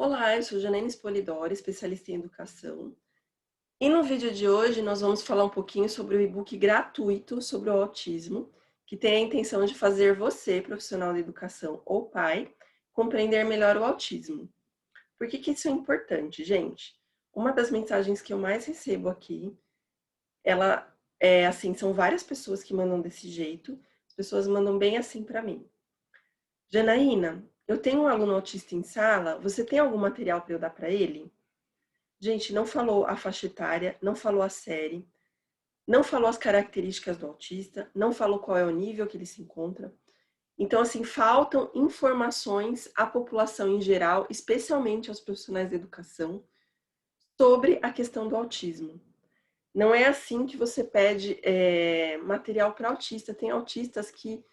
Olá, eu sou Janaína Spolidoro, especialista em educação. E no vídeo de hoje nós vamos falar um pouquinho sobre o e-book gratuito sobre o autismo, que tem a intenção de fazer você, profissional de educação ou pai, compreender melhor o autismo. Por que isso é importante, gente? Uma das mensagens que eu mais recebo aqui, ela é assim, são várias pessoas que mandam desse jeito, as pessoas mandam bem assim para mim. Janaína, eu tenho um aluno autista em sala, você tem algum material para eu dar para ele? Gente, não falou a faixa etária, não falou a série, não falou as características do autista, não falou qual é o nível que ele se encontra. Então, assim, faltam informações à população em geral, especialmente aos profissionais de educação, sobre a questão do autismo. Não é assim que você pede material para autista. Tem autistas que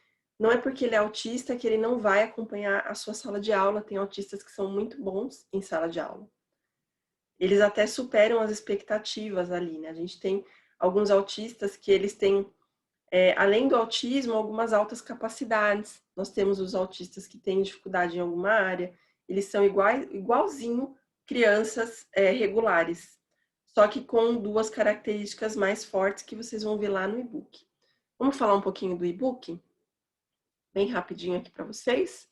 não é porque ele é autista que ele não vai acompanhar a sua sala de aula. Tem autistas que são muito bons em sala de aula. Eles até superam as expectativas ali, né? A gente tem alguns autistas que eles têm, além do autismo, algumas altas capacidades. Nós temos os autistas que têm dificuldade em alguma área, eles são igualzinho crianças regulares, só que com duas características mais fortes que vocês vão ver lá no e-book. Vamos falar um pouquinho do e-book? Bem rapidinho aqui para vocês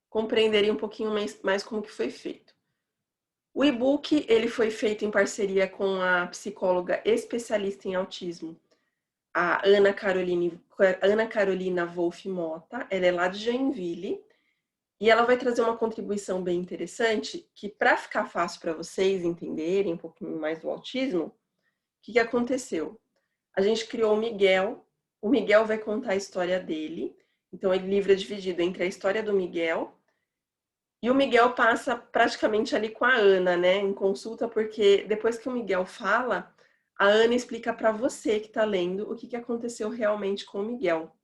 compreenderem um pouquinho mais como que foi feito. O e-book ele foi feito em parceria com a psicóloga especialista em autismo, a Ana Carolina Wolff Mota. Ela é lá de Joinville e ela vai trazer uma contribuição bem interessante que, para ficar fácil para vocês entenderem um pouquinho mais do autismo, o que aconteceu? A gente criou o Miguel vai contar a história dele, então o livro é dividido entre a história do Miguel e o Miguel passa praticamente ali com a Ana, né, em consulta, porque depois que o Miguel fala, a Ana explica para você que está lendo o que aconteceu realmente com o Miguel.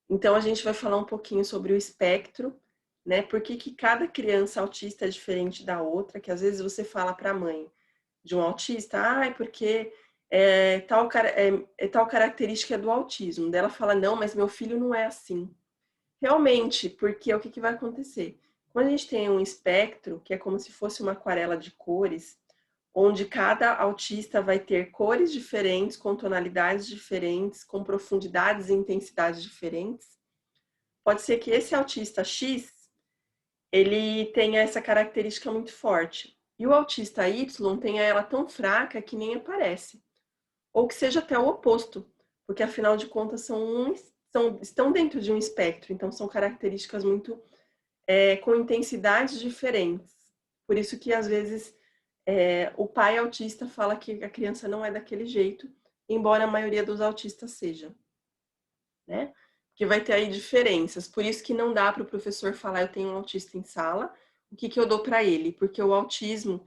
Então a gente vai falar um pouquinho sobre o espectro, né, por que cada criança autista é diferente da outra, que às vezes você fala para a mãe de um autista, porque tal característica do autismo. Daí ela fala, não, mas meu filho não é assim. Realmente, porque o que vai acontecer? Quando a gente tem um espectro, que é como se fosse uma aquarela de cores, onde cada autista vai ter cores diferentes, com tonalidades diferentes, com profundidades e intensidades diferentes, pode ser que esse autista X, ele tenha essa característica muito forte. E o autista Y tenha ela tão fraca que nem aparece. Ou que seja até o oposto, porque afinal de contas estão dentro de um espectro, então são características muito com intensidades diferentes. Por isso que às vezes o pai autista fala que a criança não é daquele jeito, embora a maioria dos autistas seja, né? Porque vai ter aí diferenças. Por isso que não dá para o professor falar, eu tenho um autista em sala, o que eu dou para ele? Porque o autismo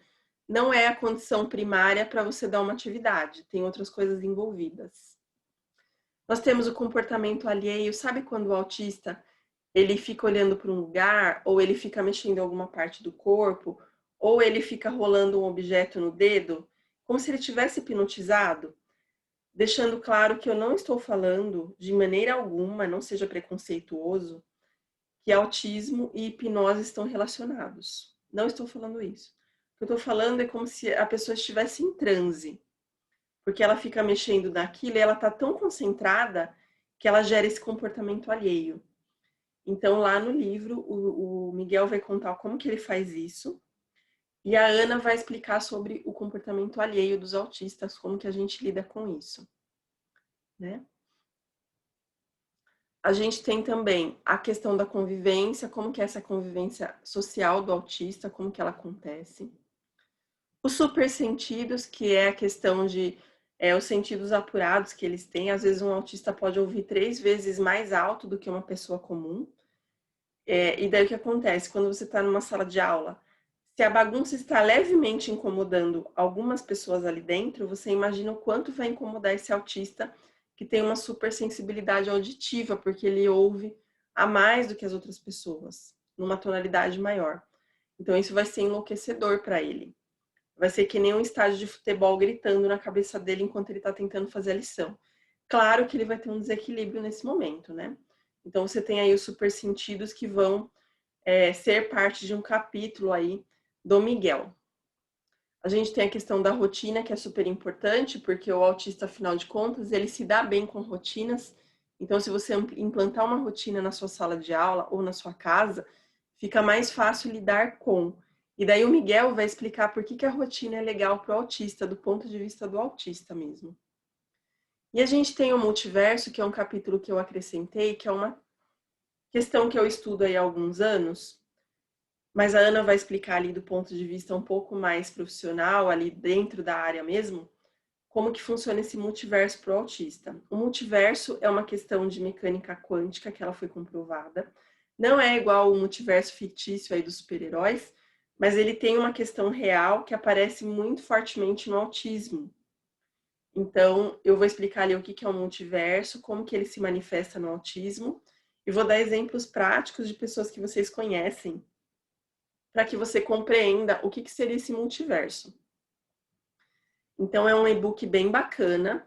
não é a condição primária para você dar uma atividade, tem outras coisas envolvidas. Nós temos o comportamento alheio, sabe quando o autista ele fica olhando para um lugar, ou ele fica mexendo em alguma parte do corpo, ou ele fica rolando um objeto no dedo, como se ele tivesse hipnotizado, deixando claro que eu não estou falando de maneira alguma, não seja preconceituoso, que autismo e hipnose estão relacionados. Não estou falando isso. O que eu estou falando é como se a pessoa estivesse em transe, porque ela fica mexendo naquilo e ela está tão concentrada que ela gera esse comportamento alheio. Então, lá no livro, o Miguel vai contar como que ele faz isso, e a Ana vai explicar sobre o comportamento alheio dos autistas, como que a gente lida com isso, né? A gente tem também a questão da convivência, como que é essa convivência social do autista, como que ela acontece. Os supersentidos, que é a questão de os sentidos apurados que eles têm. Às vezes um autista pode ouvir 3 vezes mais alto do que uma pessoa comum. E daí o que acontece? Quando você está numa sala de aula, se a bagunça está levemente incomodando algumas pessoas ali dentro, você imagina o quanto vai incomodar esse autista que tem uma supersensibilidade auditiva, porque ele ouve a mais do que as outras pessoas, numa tonalidade maior. Então isso vai ser enlouquecedor para ele. Vai ser que nem um estádio de futebol gritando na cabeça dele enquanto ele está tentando fazer a lição. Claro que ele vai ter um desequilíbrio nesse momento, né? Então você tem aí os supersentidos que vão ser parte de um capítulo aí do Miguel. A gente tem a questão da rotina, que é super importante, porque o autista, afinal de contas, ele se dá bem com rotinas. Então, se você implantar uma rotina na sua sala de aula ou na sua casa, fica mais fácil lidar com. E daí o Miguel vai explicar por que a rotina é legal para o autista, do ponto de vista do autista mesmo. E a gente tem o multiverso, que é um capítulo que eu acrescentei, que é uma questão que eu estudo aí há alguns anos, mas a Ana vai explicar ali do ponto de vista um pouco mais profissional, ali dentro da área mesmo, como que funciona esse multiverso para o autista. O multiverso é uma questão de mecânica quântica, que ela foi comprovada. Não é igual o multiverso fictício aí dos super-heróis, mas ele tem uma questão real que aparece muito fortemente no autismo. Então, eu vou explicar ali o que é o multiverso, como que ele se manifesta no autismo, e vou dar exemplos práticos de pessoas que vocês conhecem, para que você compreenda o que seria esse multiverso. Então, é um e-book bem bacana.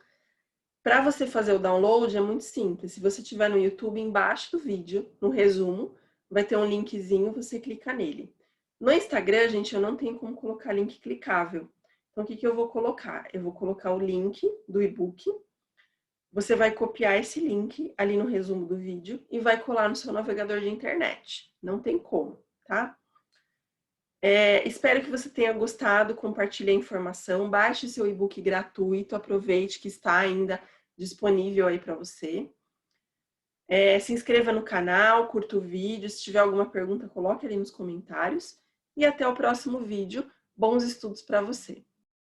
Para você fazer o download é muito simples. Se você estiver no YouTube, embaixo do vídeo, no resumo, vai ter um linkzinho, você clica nele. No Instagram, gente, eu não tenho como colocar link clicável. Então, o que eu vou colocar? Eu vou colocar o link do e-book. Você vai copiar esse link ali no resumo do vídeo e vai colar no seu navegador de internet. Não tem como, tá? Espero que você tenha gostado, compartilhe a informação, baixe seu e-book gratuito, aproveite que está ainda disponível aí para você. Se inscreva no canal, curta o vídeo, se tiver alguma pergunta, coloque ali nos comentários. E até o próximo vídeo. Bons estudos para você!